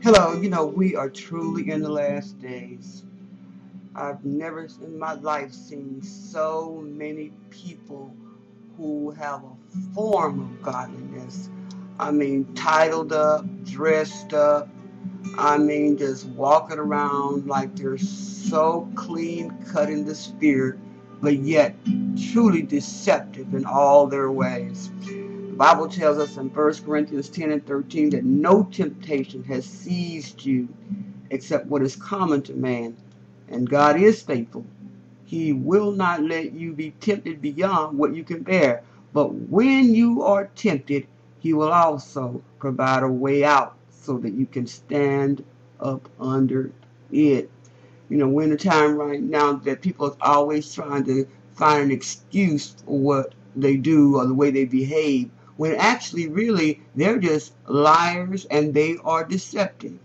Hello, we are truly in the last days. I've never in my life seen so many people who have a form of godliness. I mean, titled up, dressed up. I mean, just walking around like they're so clean cut in the spirit, but yet truly deceptive in all their ways. The Bible tells us in 1 Corinthians 10 and 13 that no temptation has seized you except what is common to man. And God is faithful. He will not let you be tempted beyond what you can bear. But when you are tempted, He will also provide a way out so that you can stand up under it. We're in a time right now that people are always trying to find an excuse for what they do or the way they behave, when actually, really, they're just liars and they are deceptive.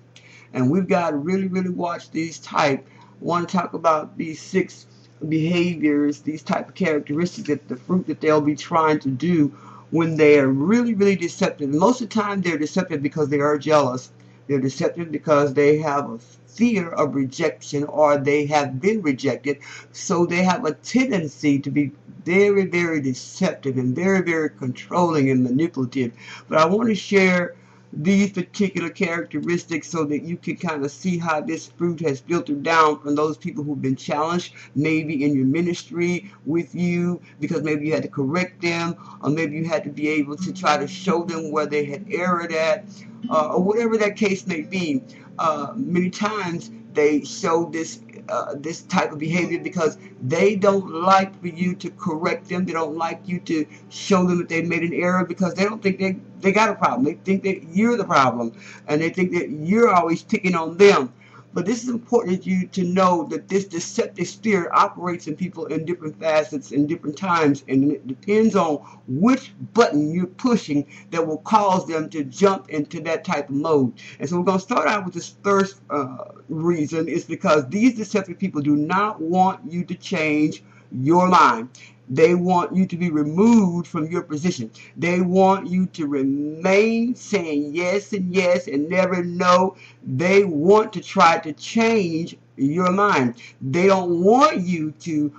And we've got to really, really watch these type. I want to talk about these 6 behaviors, these type of characteristics, that the fruit that they'll be trying to do when they are really, really deceptive. Most of the time, they're deceptive because they are jealous. They're deceptive because they have a fear of rejection, or they have been rejected. So they have a tendency to be very, very deceptive and very, very controlling and manipulative. But I want to share these particular characteristics so that you can kind of see how this fruit has filtered down from those people who've been challenged, maybe in your ministry with you, because maybe you had to correct them, or maybe you had to be able to try to show them where they had erred at, or whatever that case may be. Many times they show this type of behavior because they don't like for you to correct them. They don't like you to show them that they made an error, because they don't think they got a problem. They think that you're the problem, and they think that you're always picking on them. But this is important for you to know that this deceptive spirit operates in people in different facets in different times, and it depends on which button you're pushing that will cause them to jump into that type of mode. And so we're going to start out with this first reason, is because these deceptive people do not want you to change your mind. They want you to be removed from your position. They want you to remain saying yes and never no. They want to try to change your mind. They don't want you to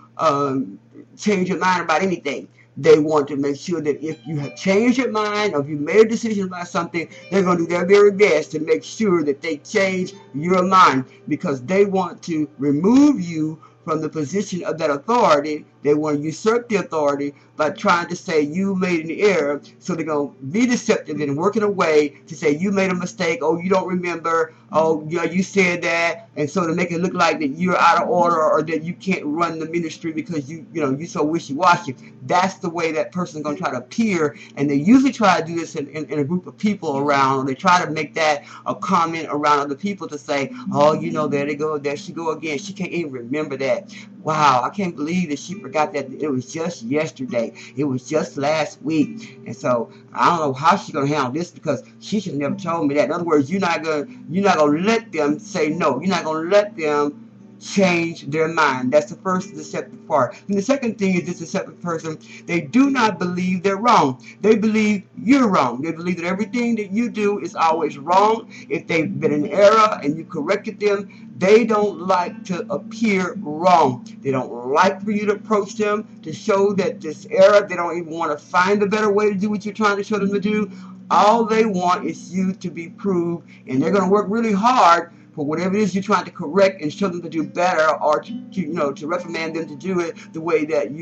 change your mind about anything. They want to make sure that if you have changed your mind, or if you made a decision about something, they're going to do their very best to make sure that they change your mind, because they want to remove you from the position of that authority. They want to usurp the authority by trying to say you made an error. So they're going to be deceptive and work in a way to say you made a mistake. Oh, you don't remember. Oh, yeah, you said that. And so to make it look like that you're out of order, or that you can't run the ministry because you're so wishy-washy. That's the way that person's going to try to appear. And they usually try to do this in a group of people around, or they try to make that a comment around other people to say, oh, there they go, there she go again. She can't even remember that. Wow, I can't believe that she forgot that it was just yesterday. It was just last week. And so I don't know how she's gonna handle this, because she should have never told me that. In other words, you're not gonna let them say no. You're not gonna let them change their mind. That's the first deceptive part. And the second thing is, this deceptive person, they do not believe they're wrong. They believe you're wrong. They believe that everything that you do is always wrong. If they've been in error and you corrected them, they don't like to appear wrong. They don't like for you to approach them to show that this error. They don't even want to find a better way to do what you're trying to show them to do. All they want is you to be proved, and they're going to work really hard for whatever it is you're trying to correct and show them to do better, or to reprimand them to do it the way that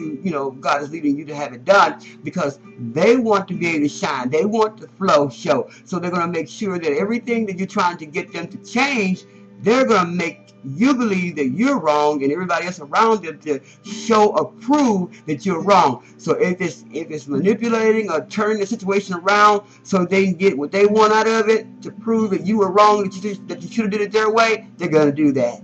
God is leading you to have it done, because they want to be able to shine. They want the flow show. So they're going to make sure that everything that you're trying to get them to change, they're going to make you believe that you're wrong, and everybody else around them to show or prove that you're wrong. So if it's manipulating or turning the situation around so they can get what they want out of it, to prove that you were wrong, that you should have did it their way, they're going to do that.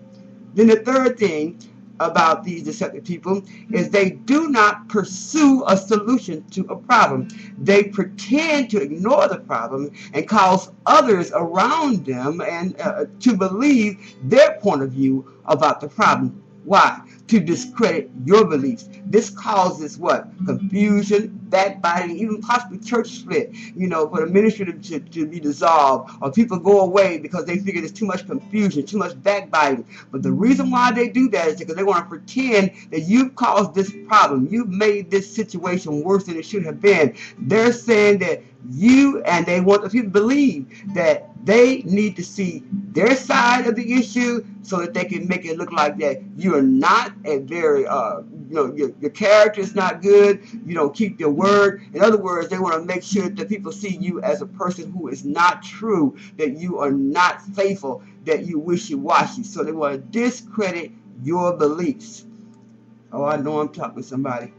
Then the third thing about these deceptive people is they do not pursue a solution to a problem. They pretend to ignore the problem and cause others around them and to believe their point of view about the problem. Why? To discredit your beliefs. This causes what? Confusion, backbiting, even possibly church split, for the ministry to be dissolved, or people go away because they figure there's too much confusion, too much backbiting. But the reason why they do that is because they want to pretend that you've caused this problem. You've made this situation worse than it should have been. They're saying that and they want the people to believe that they need to see their side of the issue so that they can make it look like that you are not a very, your character is not good, you don't keep your word. In other words, they want to make sure that people see you as a person who is not true, that you are not faithful, that you wishy-washy. So they want to discredit your beliefs. Oh, I know I'm talking to somebody.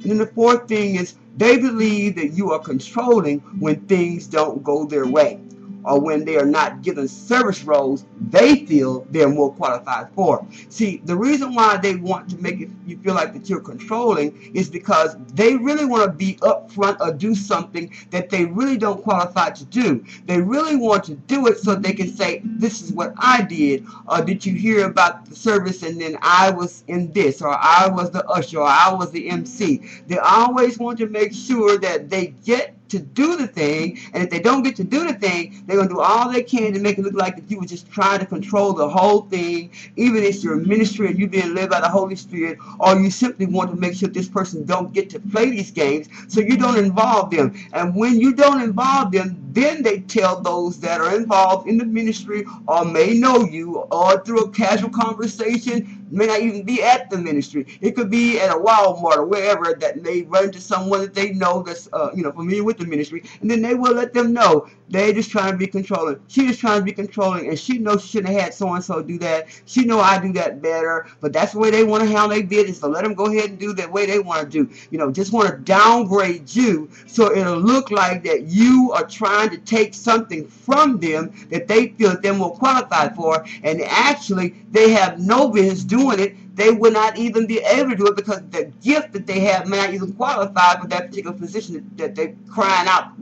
And then the fourth thing is they believe that you are controlling when things don't go their way, or when they are not given service roles they feel they're more qualified for. See, the reason why they want to make you feel like that you're controlling is because they really want to be upfront or do something that they really don't qualify to do. They really want to do it so they can say, this is what I did, or did you hear about the service and then I was in this, or I was the usher, or I was the MC. They always want to make sure that they get to do the thing, and if they don't get to do the thing, they're going to do all they can to make it look like that you were just trying to control the whole thing, even if it's your ministry and you being led by the Holy Spirit, or you simply want to make sure this person don't get to play these games, so you don't involve them. And when you don't involve them, then they tell those that are involved in the ministry or may know you, or through a casual conversation, may not even be at the ministry. It could be at a Walmart or wherever, that they run into someone that they know that's familiar with the ministry, and then they will let them know they're just trying to be controlling. She's just trying to be controlling, and she knows she shouldn't have had so and so do that. She know I do that better, but that's the way they want to handle their business. So let them go ahead and do that way they want to do. Just want to downgrade you so it'll look like that you are trying to take something from them that they feel that they're more qualified for, and actually they have no business doing it. They would not even be able to do it because the gift that they have may not even qualify for that particular position that they're crying out,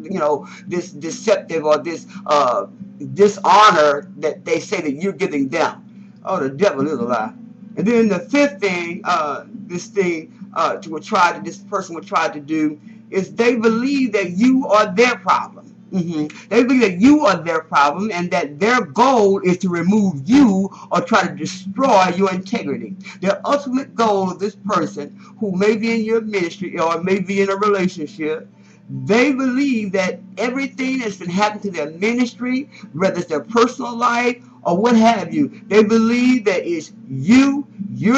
this deceptive or this dishonor that they say that you're giving them. Oh, the devil is a lie. And then the fifth thing, this person would try to do is they believe that you are their problem. They believe that you are their problem and that their goal is to remove you or try to destroy your integrity. Their ultimate goal of this person who may be in your ministry or may be in a relationship, they believe that everything that's been happening to their ministry, whether it's their personal life or what have you, they believe that it's you're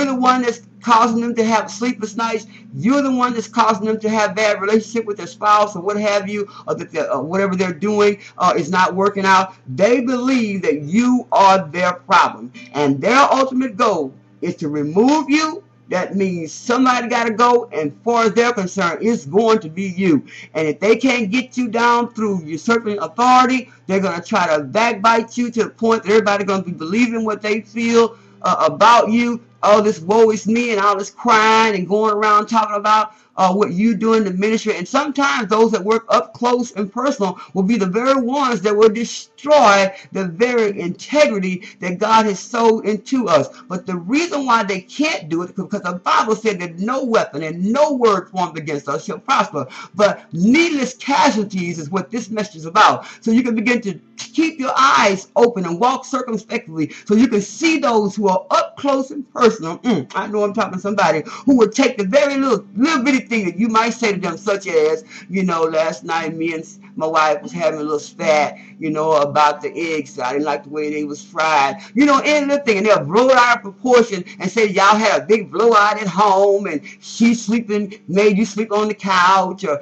the one that's causing them to have sleepless nights. You're the one that's causing them to have bad relationship with their spouse or what have you, or that whatever they're doing is not working out. They believe that you are their problem, and their ultimate goal is to remove you. That means somebody got to go, and as far as they're concerned, it's going to be you. And if they can't get you down through usurping authority, they're going to try to backbite you to the point that everybody's going to be believing what they feel about you. All this woe is me and all this crying and going around talking about what you do in the ministry. And sometimes those that work up close and personal will be the very ones that will destroy the very integrity that God has sowed into us. But the reason why they can't do it is because the Bible said that no weapon and no word formed against us shall prosper. But needless casualties is what this message is about. So you can begin to keep your eyes open and walk circumspectly so you can see those who are up close and personal. I know I'm talking to somebody who would take the very little bitty thing that you might say to them, such as, last night me and my wife was having a little spat, about the eggs. I didn't like the way they was fried. Any little thing, and they'll blow it out of proportion and say y'all had a big blowout at home and she's sleeping, made you sleep on the couch, or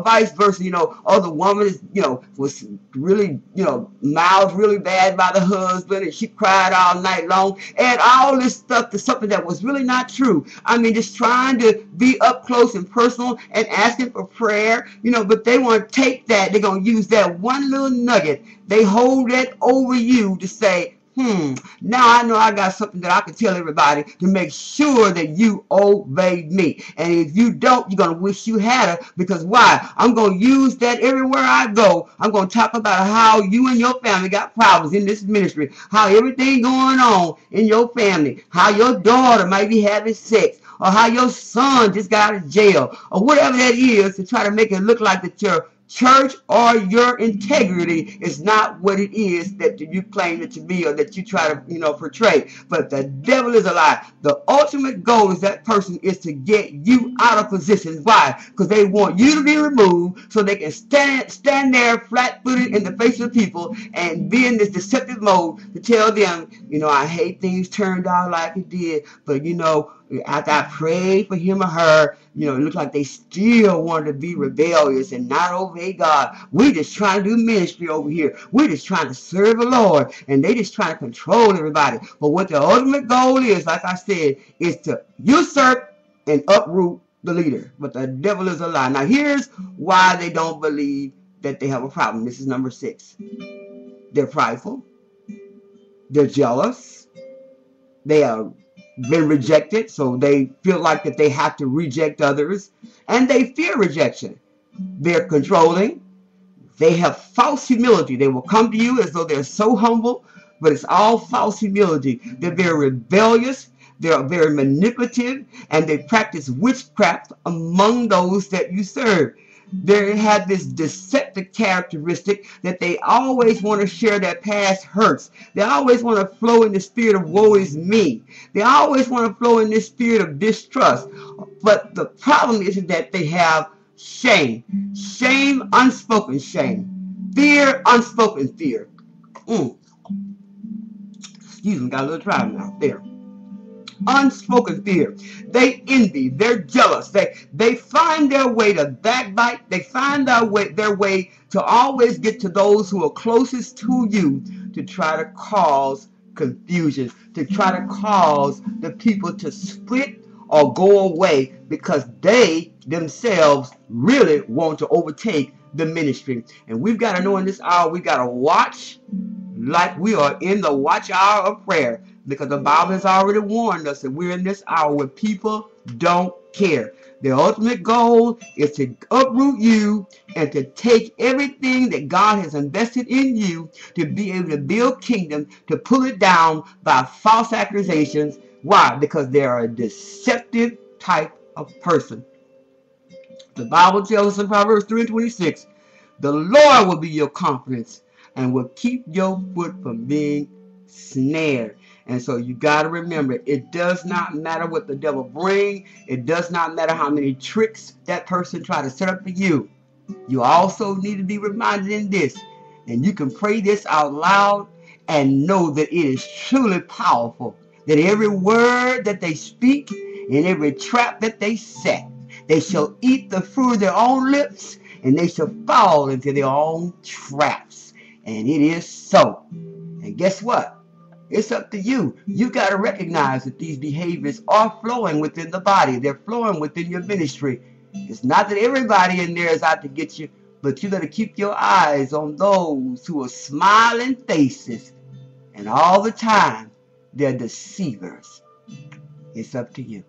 vice versa. The woman is, was really, mouthed really bad by the husband, and she cried all night long, and all this stuff to something that was really not true. I mean, just trying to be up close and personal and asking for prayer, but they want to take that, they're going to use that one little nugget, they hold that over you to say, Now I know I got something that I can tell everybody to make sure that you obey me. And if you don't, you're going to wish you had it. Because why? I'm going to use that everywhere I go. I'm going to talk about how you and your family got problems in this ministry. How everything going on in your family. How your daughter might be having sex. Or how your son just got out of jail. Or whatever that is, to try to make it look like that your church or your integrity is not what it is that you claim it to be, or that you try to, portray. But the devil is a lie. The ultimate goal is that person is to get you out of position. Why? Because they want you to be removed so they can stand there flat-footed in the face of people and be in this deceptive mode to tell them, I hate things turned out like it did, but after I prayed for him or her, it looked like they still wanted to be rebellious and not obey God. We're just trying to do ministry over here. We're just trying to serve the Lord, and they just trying to control everybody. But what the ultimate goal is, like I said, is to usurp and uproot the leader. But the devil is a lie. Now, here's why they don't believe that they have a problem. This is number 6. They're prideful. They're jealous. They are been rejected, so they feel like that they have to reject others, and they fear rejection. They're controlling. They have false humility. They will come to you as though they're so humble, but it's all false humility. They're very rebellious. They're very manipulative, and they practice witchcraft among those that you serve. They have this deceptive characteristic that they always want to share their past hurts. They always want to flow in the spirit of woe is me. They always want to flow in this spirit of distrust. But the problem is that they have shame. Shame, unspoken shame. Fear, unspoken fear. Excuse me, got a little dry now. There. Unspoken fear. They envy. They're jealous. They find their way to backbite. They find their way to always get to those who are closest to you to try to cause confusion, to try to cause the people to split or go away because they themselves really want to overtake the ministry. And we've got to know in this hour, we got to watch like we are in the watch hour of prayer. Because the Bible has already warned us that we're in this hour where people don't care. The ultimate goal is to uproot you and to take everything that God has invested in you to be able to build kingdom, to pull it down by false accusations. Why? Because they're a deceptive type of person. The Bible tells us in Proverbs 3:26, the Lord will be your confidence and will keep your foot from being snared. And so you got to remember, it does not matter what the devil brings. It does not matter how many tricks that person try to set up for you. You also need to be reminded in this, and you can pray this out loud and know that it is truly powerful, that every word that they speak and every trap that they set, they shall eat the fruit of their own lips, and they shall fall into their own traps. And it is so. And guess what? It's up to you. You got to recognize that these behaviors are flowing within the body. They're flowing within your ministry. It's not that everybody in there is out to get you, but you got to keep your eyes on those who are smiling faces, and all the time they're deceivers. It's up to you.